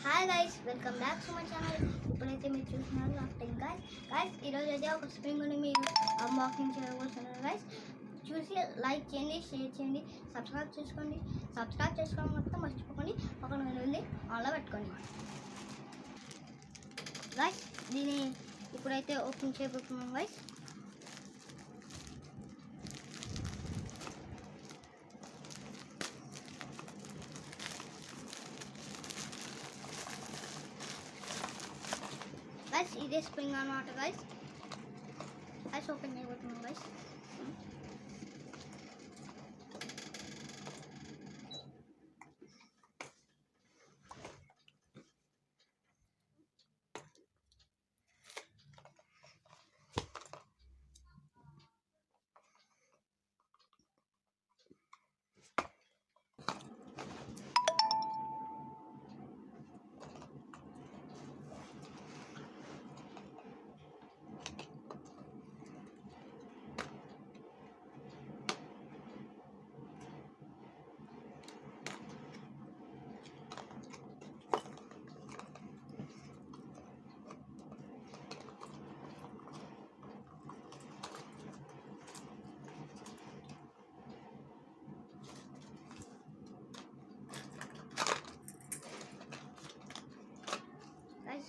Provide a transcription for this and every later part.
Hi guys, welcome back to my channel. ఇప్పుడైతే మీరు చూస్తున్నారు ఆఫ్టర్ గైస్ ఈరోజు అయితే ఒక స్ప్రింగ్ని మీరు అన్బాక్సింగ్ చేయబోతున్నారు గైస్. చూసి లైక్ చేయండి, షేర్ చేయండి, సబ్స్క్రైబ్ చేసుకోవడం మొత్తం మర్చిపోకండి. ఒక వెళ్ళి ఆన్లో పెట్టుకోండి గైస్. దీన్ని ఇప్పుడైతే ఓపెన్ చేయబోతున్నాం గైస్. గైస్ ఇదే స్ప్రింగ్ అన్నమాట గైస్. ఓపెన్ చేయబోతున్నాం గైస్.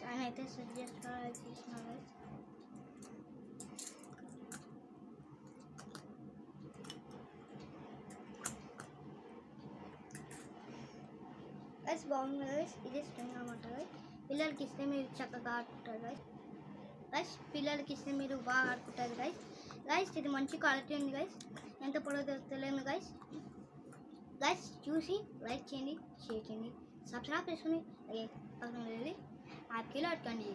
ఆయన అయితే సెట్ చేసుకోవాలి చేసిన గైస్. బాగుంది గైస్. ఇదే స్ప్రింగ్ అన్నమాట గైస్. పిల్లలకి ఇస్తే మీరు చక్కగా ఆడుకుంటారు గైస్. పిల్లలకి ఇస్తే మీరు బాగా ఆడుకుంటారు గైస్. ఇది మంచి క్వాలిటీ ఉంది గైస్. ఎంత పొడవు తెలియదు గైస్. చూసి లైక్ చేయండి, షేర్ చేయండి, సబ్స్క్రైబ్ చేసుకుని అలాగే పక్కన వెళ్ళి హ్యాపీగా ఆడుకోండి.